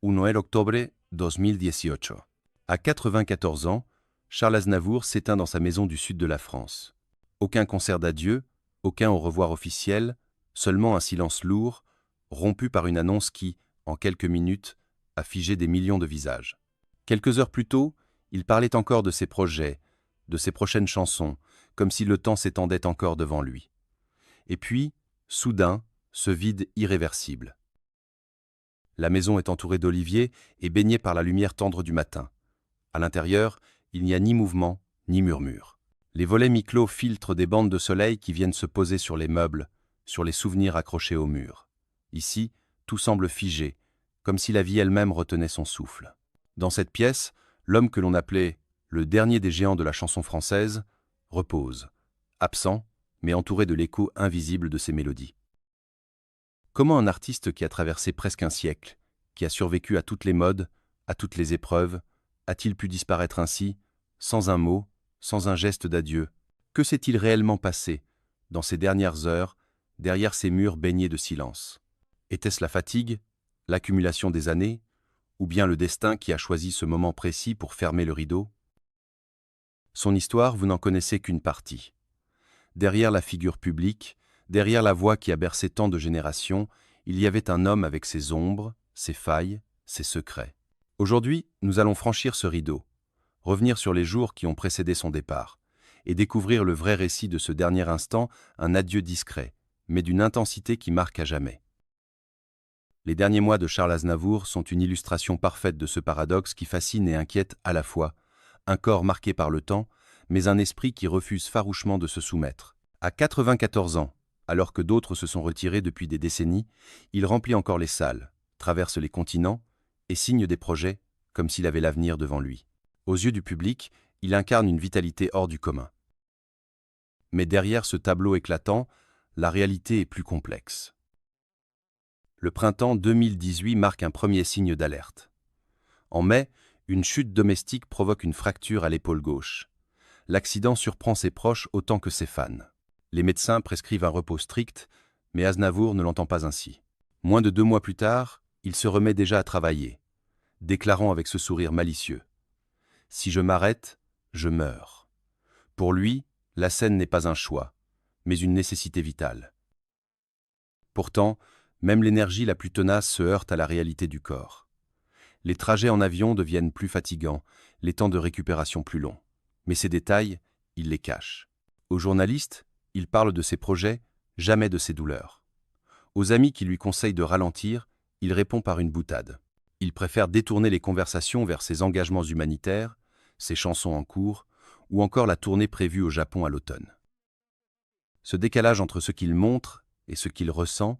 1 octobre 2018. À 94 ans, Charles Aznavour s'éteint dans sa maison du sud de la France. Aucun concert d'adieu, aucun au revoir officiel, seulement un silence lourd, rompu par une annonce qui, en quelques minutes, a figé des millions de visages. Quelques heures plus tôt, il parlait encore de ses projets, de ses prochaines chansons, comme si le temps s'étendait encore devant lui. Et puis, soudain, ce vide irréversible. La maison est entourée d'oliviers et baignée par la lumière tendre du matin. À l'intérieur, il n'y a ni mouvement, ni murmure. Les volets mi-clos filtrent des bandes de soleil qui viennent se poser sur les meubles, sur les souvenirs accrochés au mur. Ici, tout semble figé, comme si la vie elle-même retenait son souffle. Dans cette pièce, l'homme que l'on appelait le dernier des géants de la chanson française repose, absent, mais entouré de l'écho invisible de ses mélodies. Comment un artiste qui a traversé presque un siècle, qui a survécu à toutes les modes, à toutes les épreuves, a-t-il pu disparaître ainsi, sans un mot, sans un geste d'adieu? Que s'est-il réellement passé, dans ces dernières heures, derrière ces murs baignés de silence? Était-ce la fatigue, l'accumulation des années, ou bien le destin qui a choisi ce moment précis pour fermer le rideau? Son histoire, vous n'en connaissez qu'une partie. Derrière la figure publique, derrière la voix qui a bercé tant de générations, il y avait un homme avec ses ombres, ses failles, ses secrets. Aujourd'hui, nous allons franchir ce rideau, revenir sur les jours qui ont précédé son départ, et découvrir le vrai récit de ce dernier instant, un adieu discret, mais d'une intensité qui marque à jamais. Les derniers mois de Charles Aznavour sont une illustration parfaite de ce paradoxe qui fascine et inquiète à la fois, un corps marqué par le temps, mais un esprit qui refuse farouchement de se soumettre. À 94 ans, alors que d'autres se sont retirés depuis des décennies, il remplit encore les salles, traverse les continents et signe des projets comme s'il avait l'avenir devant lui. Aux yeux du public, il incarne une vitalité hors du commun. Mais derrière ce tableau éclatant, la réalité est plus complexe. Le printemps 2018 marque un premier signe d'alerte. En mai, une chute domestique provoque une fracture à l'épaule gauche. L'accident surprend ses proches autant que ses fans. Les médecins prescrivent un repos strict, mais Aznavour ne l'entend pas ainsi. Moins de 2 mois plus tard, il se remet déjà à travailler, déclarant avec ce sourire malicieux : « Si je m'arrête, je meurs. » Pour lui, la scène n'est pas un choix, mais une nécessité vitale. Pourtant, même l'énergie la plus tenace se heurte à la réalité du corps. Les trajets en avion deviennent plus fatigants, les temps de récupération plus longs. Mais ces détails, il les cache. Aux journalistes, il parle de ses projets, jamais de ses douleurs. Aux amis qui lui conseillent de ralentir, il répond par une boutade. Il préfère détourner les conversations vers ses engagements humanitaires, ses chansons en cours, ou encore la tournée prévue au Japon à l'automne. Ce décalage entre ce qu'il montre et ce qu'il ressent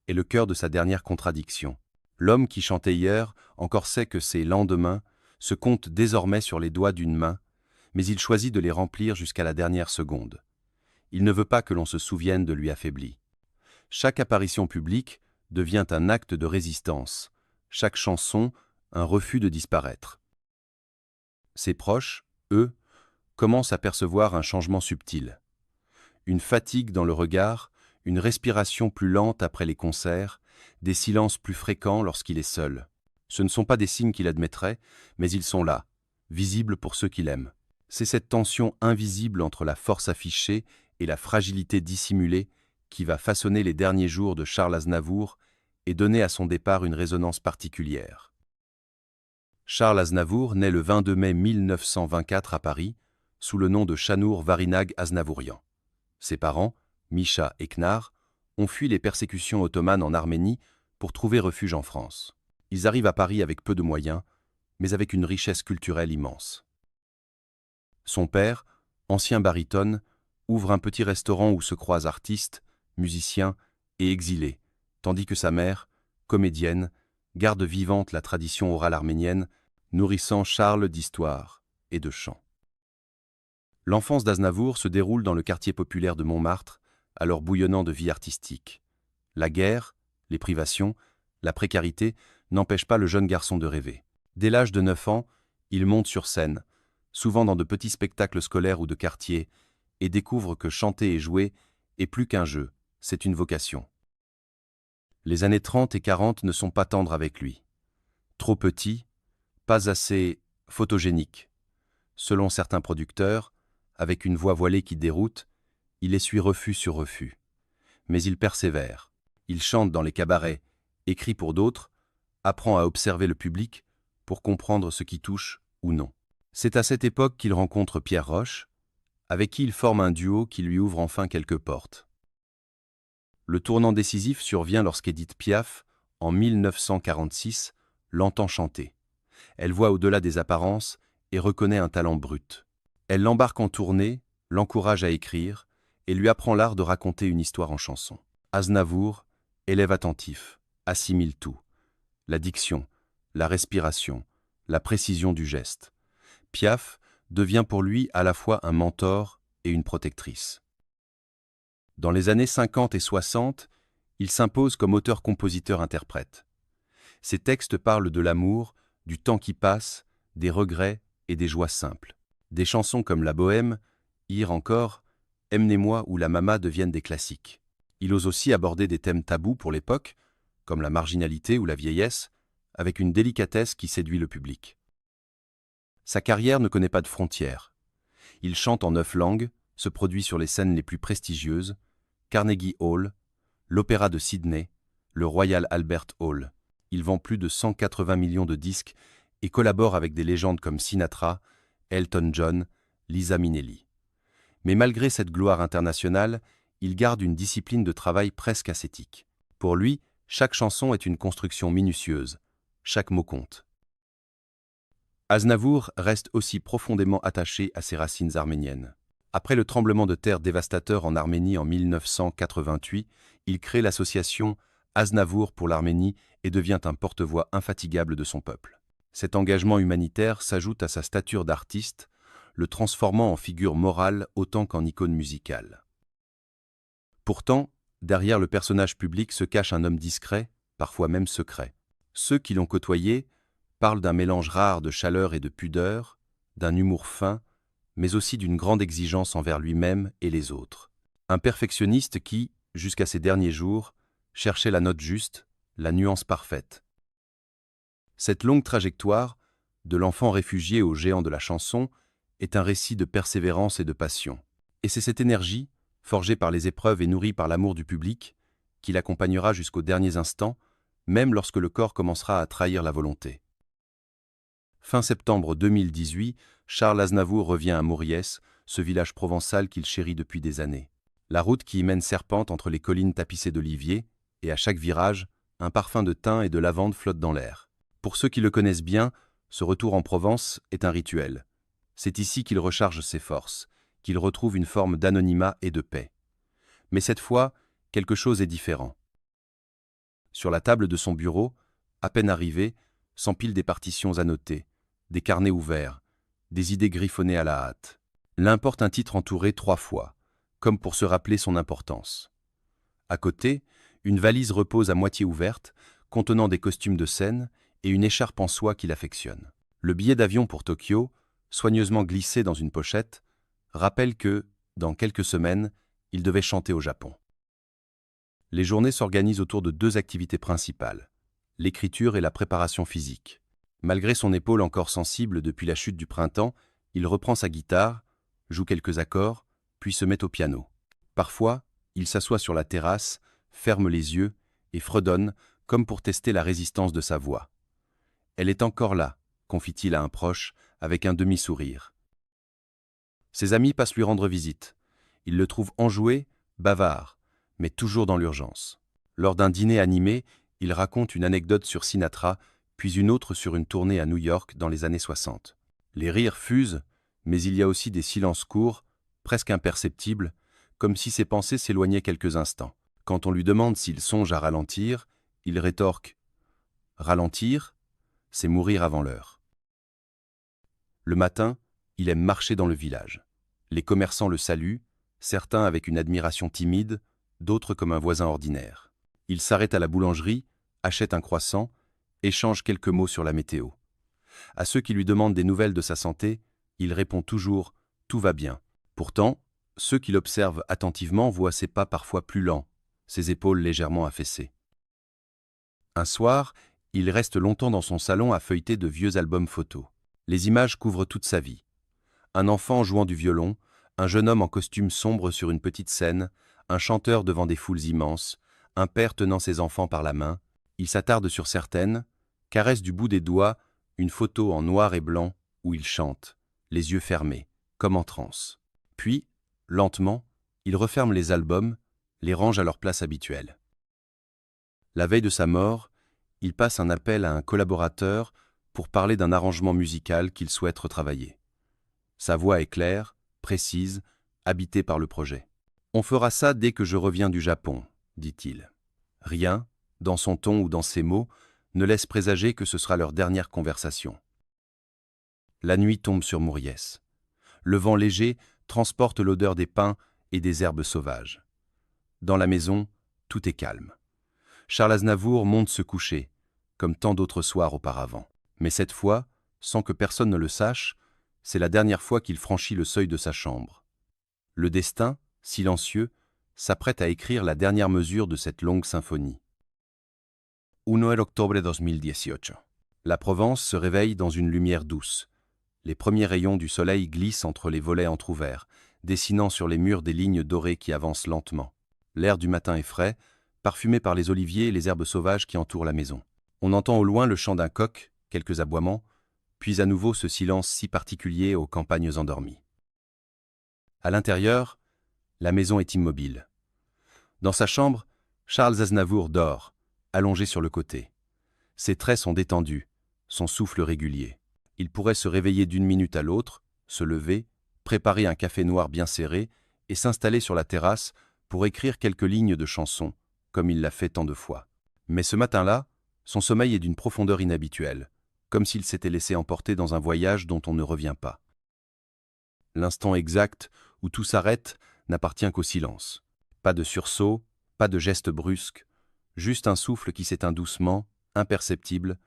est le cœur de sa dernière contradiction. L'homme qui chantait hier encore sait que ses lendemains se comptent désormais sur les doigts d'une main, mais il choisit de les remplir jusqu'à la dernière seconde. Il ne veut pas que l'on se souvienne de lui affaibli. Chaque apparition publique devient un acte de résistance, chaque chanson un refus de disparaître. Ses proches, eux, commencent à percevoir un changement subtil. Une fatigue dans le regard, une respiration plus lente après les concerts, des silences plus fréquents lorsqu'il est seul. Ce ne sont pas des signes qu'il admettrait, mais ils sont là, visibles pour ceux qui l'aiment. C'est cette tension invisible entre la force affichée et la fragilité dissimulée qui va façonner les derniers jours de Charles Aznavour et donner à son départ une résonance particulière. Charles Aznavour naît le 22 mai 1924 à Paris, sous le nom de Chanour Varinag Aznavourian. Ses parents, Misha et Knar, ont fui les persécutions ottomanes en Arménie pour trouver refuge en France. Ils arrivent à Paris avec peu de moyens, mais avec une richesse culturelle immense. Son père, ancien baryton, ouvre un petit restaurant où se croisent artistes, musiciens et exilés, tandis que sa mère, comédienne, garde vivante la tradition orale arménienne, nourrissant Charles d'histoire et de chants. L'enfance d'Aznavour se déroule dans le quartier populaire de Montmartre, alors bouillonnant de vie artistique. La guerre, les privations, la précarité n'empêchent pas le jeune garçon de rêver. Dès l'âge de 9 ans, il monte sur scène, souvent dans de petits spectacles scolaires ou de quartier, et découvre que chanter et jouer est plus qu'un jeu, c'est une vocation. Les années 30 et 40 ne sont pas tendres avec lui. Trop petit, pas assez photogénique. Selon certains producteurs, avec une voix voilée qui déroute, il essuie refus sur refus. Mais il persévère. Il chante dans les cabarets, écrit pour d'autres, apprend à observer le public pour comprendre ce qui touche ou non. C'est à cette époque qu'il rencontre Pierre Roche, avec qui il forme un duo qui lui ouvre enfin quelques portes. Le tournant décisif survient lorsqu'Édith Piaf, en 1946, l'entend chanter. Elle voit au-delà des apparences et reconnaît un talent brut. Elle l'embarque en tournée, l'encourage à écrire et lui apprend l'art de raconter une histoire en chanson. Aznavour, élève attentif, assimile tout. La diction, la respiration, la précision du geste. Piaf devient pour lui à la fois un mentor et une protectrice. Dans les années 50 et 60, il s'impose comme auteur-compositeur-interprète. Ses textes parlent de l'amour, du temps qui passe, des regrets et des joies simples. Des chansons comme La Bohème, Hier encore, Emmenez-moi ou La Mama deviennent des classiques. Il ose aussi aborder des thèmes tabous pour l'époque, comme la marginalité ou la vieillesse, avec une délicatesse qui séduit le public. Sa carrière ne connaît pas de frontières. Il chante en 9 langues, se produit sur les scènes les plus prestigieuses, Carnegie Hall, l'Opéra de Sydney, le Royal Albert Hall. Il vend plus de 180 millions de disques et collabore avec des légendes comme Sinatra, Elton John, Liza Minnelli. Mais malgré cette gloire internationale, il garde une discipline de travail presque ascétique. Pour lui, chaque chanson est une construction minutieuse, chaque mot compte. Aznavour reste aussi profondément attaché à ses racines arméniennes. Après le tremblement de terre dévastateur en Arménie en 1988, il crée l'association Aznavour pour l'Arménie et devient un porte-voix infatigable de son peuple. Cet engagement humanitaire s'ajoute à sa stature d'artiste, le transformant en figure morale autant qu'en icône musicale. Pourtant, derrière le personnage public se cache un homme discret, parfois même secret. Ceux qui l'ont côtoyé parlent d'un mélange rare de chaleur et de pudeur, d'un humour fin, mais aussi d'une grande exigence envers lui-même et les autres. Un perfectionniste qui, jusqu'à ses derniers jours, cherchait la note juste, la nuance parfaite. Cette longue trajectoire, de l'enfant réfugié au géant de la chanson, est un récit de persévérance et de passion. Et c'est cette énergie, forgée par les épreuves et nourrie par l'amour du public, qui l'accompagnera jusqu'aux derniers instants, même lorsque le corps commencera à trahir la volonté. Fin septembre 2018, Charles Aznavour revient à Mauriès, ce village provençal qu'il chérit depuis des années. La route qui y mène serpente entre les collines tapissées d'oliviers, et à chaque virage, un parfum de thym et de lavande flotte dans l'air. Pour ceux qui le connaissent bien, ce retour en Provence est un rituel. C'est ici qu'il recharge ses forces, qu'il retrouve une forme d'anonymat et de paix. Mais cette fois, quelque chose est différent. Sur la table de son bureau, à peine arrivé, s'empilent des partitions annotées, des carnets ouverts, des idées griffonnées à la hâte. L'un porte un titre entouré 3 fois, comme pour se rappeler son importance. À côté, une valise repose à moitié ouverte, contenant des costumes de scène et une écharpe en soie qu'il affectionne. Le billet d'avion pour Tokyo, soigneusement glissé dans une pochette, rappelle que, dans quelques semaines, il devait chanter au Japon. Les journées s'organisent autour de 2 activités principales, l'écriture et la préparation physique. Malgré son épaule encore sensible depuis la chute du printemps, il reprend sa guitare, joue quelques accords, puis se met au piano. Parfois, il s'assoit sur la terrasse, ferme les yeux et fredonne comme pour tester la résistance de sa voix. « Elle est encore là », confie-t-il à un proche, avec un demi-sourire. Ses amis passent lui rendre visite. Ils le trouvent enjoué, bavard, mais toujours dans l'urgence. Lors d'un dîner animé, il raconte une anecdote sur Sinatra, puis une autre sur une tournée à New York dans les années 60. Les rires fusent, mais il y a aussi des silences courts, presque imperceptibles, comme si ses pensées s'éloignaient quelques instants. Quand on lui demande s'il songe à ralentir, il rétorque « Ralentir, c'est mourir avant l'heure ». Le matin, il aime marcher dans le village. Les commerçants le saluent, certains avec une admiration timide, d'autres comme un voisin ordinaire. Il s'arrête à la boulangerie, achète un croissant, échange quelques mots sur la météo. À ceux qui lui demandent des nouvelles de sa santé, il répond toujours « tout va bien ». Pourtant, ceux qui l'observent attentivement voient ses pas parfois plus lents, ses épaules légèrement affaissées. Un soir, Il reste longtemps dans son salon à feuilleter de vieux albums photos. Les images couvrent toute sa vie. Un enfant jouant du violon, un jeune homme en costume sombre sur une petite scène, un chanteur devant des foules immenses, un père tenant ses enfants par la main. Il s'attarde sur certaines, caresse du bout des doigts une photo en noir et blanc où il chante, les yeux fermés, comme en transe. Puis, lentement, il referme les albums, les range à leur place habituelle. La veille de sa mort, il passe un appel à un collaborateur pour parler d'un arrangement musical qu'il souhaite retravailler. Sa voix est claire, précise, habitée par le projet. « On fera ça dès que je reviens du Japon », dit-il. Rien, dans son ton ou dans ses mots, ne laisse présager que ce sera leur dernière conversation. La nuit tombe sur Mauriès. Le vent léger transporte l'odeur des pins et des herbes sauvages. Dans la maison, tout est calme. Charles Aznavour monte se coucher, comme tant d'autres soirs auparavant. Mais cette fois, sans que personne ne le sache, c'est la dernière fois qu'il franchit le seuil de sa chambre. Le destin, silencieux, s'apprête à écrire la dernière mesure de cette longue symphonie. 1 octobre 2018. La Provence se réveille dans une lumière douce. Les premiers rayons du soleil glissent entre les volets entr'ouverts, dessinant sur les murs des lignes dorées qui avancent lentement. L'air du matin est frais, parfumé par les oliviers et les herbes sauvages qui entourent la maison. On entend au loin le chant d'un coq, quelques aboiements, puis à nouveau ce silence si particulier aux campagnes endormies. À l'intérieur, la maison est immobile. Dans sa chambre, Charles Aznavour dort, allongé sur le côté. Ses traits sont détendus, son souffle régulier. Il pourrait se réveiller d'une minute à l'autre, se lever, préparer un café noir bien serré et s'installer sur la terrasse pour écrire quelques lignes de chansons, comme il l'a fait tant de fois. Mais ce matin-là, son sommeil est d'une profondeur inhabituelle, comme s'il s'était laissé emporter dans un voyage dont on ne revient pas. L'instant exact où tout s'arrête n'appartient qu'au silence. Pas de sursaut, pas de geste brusque, juste un souffle qui s'éteint doucement, imperceptible,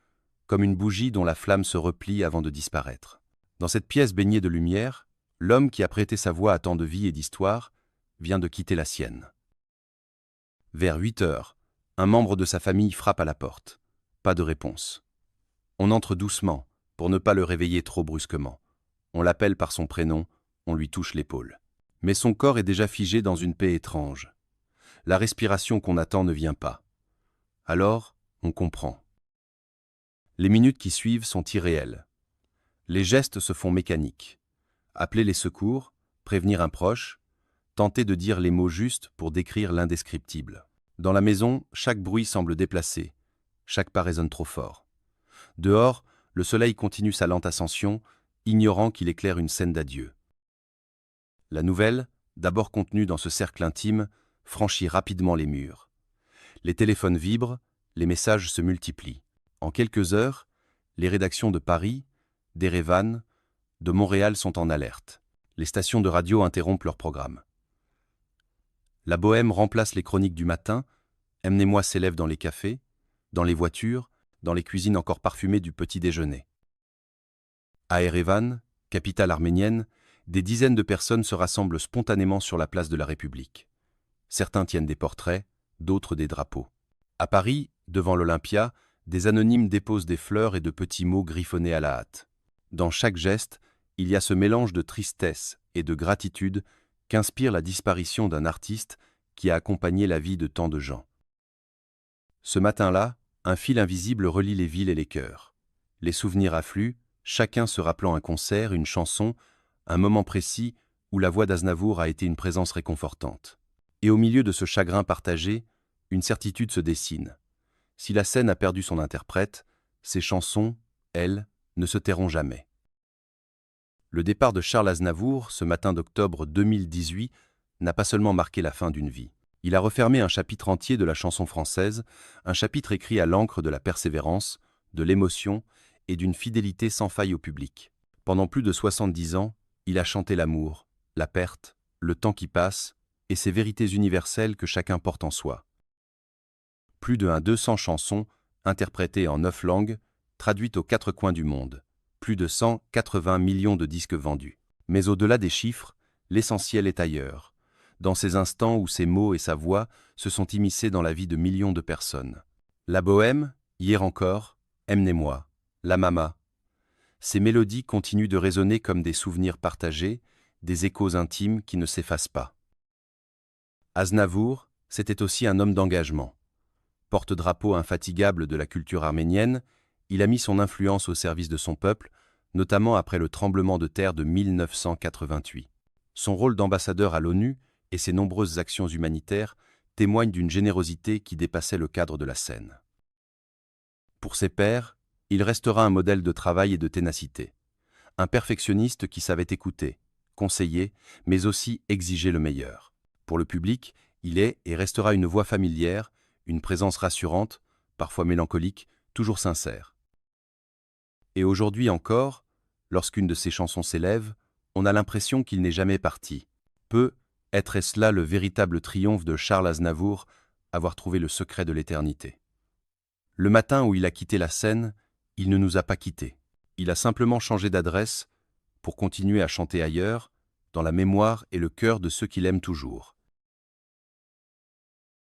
comme une bougie dont la flamme se replie avant de disparaître. Dans cette pièce baignée de lumière, l'homme qui a prêté sa voix à tant de vie et d'histoire vient de quitter la sienne. Vers 8 heures, un membre de sa famille frappe à la porte. Pas de réponse. On entre doucement, pour ne pas le réveiller trop brusquement. On l'appelle par son prénom, on lui touche l'épaule. Mais son corps est déjà figé dans une paix étrange. La respiration qu'on attend ne vient pas. Alors, on comprend. Les minutes qui suivent sont irréelles. Les gestes se font mécaniques. Appeler les secours, prévenir un proche, tenter de dire les mots justes pour décrire l'indescriptible. Dans la maison, chaque bruit semble déplacé, chaque pas résonne trop fort. Dehors, le soleil continue sa lente ascension, ignorant qu'il éclaire une scène d'adieu. La nouvelle, d'abord contenue dans ce cercle intime, franchit rapidement les murs. Les téléphones vibrent, les messages se multiplient. En quelques heures, les rédactions de Paris, d'Erevan, de Montréal sont en alerte. Les stations de radio interrompent leur programme. La bohème remplace les chroniques du matin, Emmenez-moi s'élève dans les cafés, dans les voitures, dans les cuisines encore parfumées du petit déjeuner. À Erevan, capitale arménienne, des dizaines de personnes se rassemblent spontanément sur la place de la République. Certains tiennent des portraits, d'autres des drapeaux. À Paris, devant l'Olympia, des anonymes déposent des fleurs et de petits mots griffonnés à la hâte. Dans chaque geste, il y a ce mélange de tristesse et de gratitude qu'inspire la disparition d'un artiste qui a accompagné la vie de tant de gens. Ce matin-là, un fil invisible relie les villes et les cœurs. Les souvenirs affluent, chacun se rappelant un concert, une chanson, un moment précis où la voix d'Aznavour a été une présence réconfortante. Et au milieu de ce chagrin partagé, une certitude se dessine. Si la scène a perdu son interprète, ses chansons, elles, ne se tairont jamais. Le départ de Charles Aznavour, ce matin d'octobre 2018, n'a pas seulement marqué la fin d'une vie. Il a refermé un chapitre entier de la chanson française, un chapitre écrit à l'encre de la persévérance, de l'émotion et d'une fidélité sans faille au public. Pendant plus de 70 ans, il a chanté l'amour, la perte, le temps qui passe et ces vérités universelles que chacun porte en soi. Plus de 200 chansons, interprétées en 9 langues, traduites aux 4 coins du monde. Plus de 180 millions de disques vendus. Mais au-delà des chiffres, l'essentiel est ailleurs, dans ces instants où ses mots et sa voix se sont immiscés dans la vie de millions de personnes. La bohème, hier encore, Emmenez-moi, La Mama. Ces mélodies continuent de résonner comme des souvenirs partagés, des échos intimes qui ne s'effacent pas. Aznavour, c'était aussi un homme d'engagement. Porte-drapeau infatigable de la culture arménienne, il a mis son influence au service de son peuple, notamment après le tremblement de terre de 1988. Son rôle d'ambassadeur à l'ONU et ses nombreuses actions humanitaires témoignent d'une générosité qui dépassait le cadre de la scène. Pour ses pairs, il restera un modèle de travail et de ténacité. Un perfectionniste qui savait écouter, conseiller, mais aussi exiger le meilleur. Pour le public, il est et restera une voix familière, une présence rassurante, parfois mélancolique, toujours sincère. Et aujourd'hui encore, lorsqu'une de ses chansons s'élève, on a l'impression qu'il n'est jamais parti. Être-ce là le véritable triomphe de Charles Aznavour, avoir trouvé le secret de l'éternité. Le matin où il a quitté la scène, il ne nous a pas quittés. Il a simplement changé d'adresse pour continuer à chanter ailleurs, dans la mémoire et le cœur de ceux qui l'aiment toujours.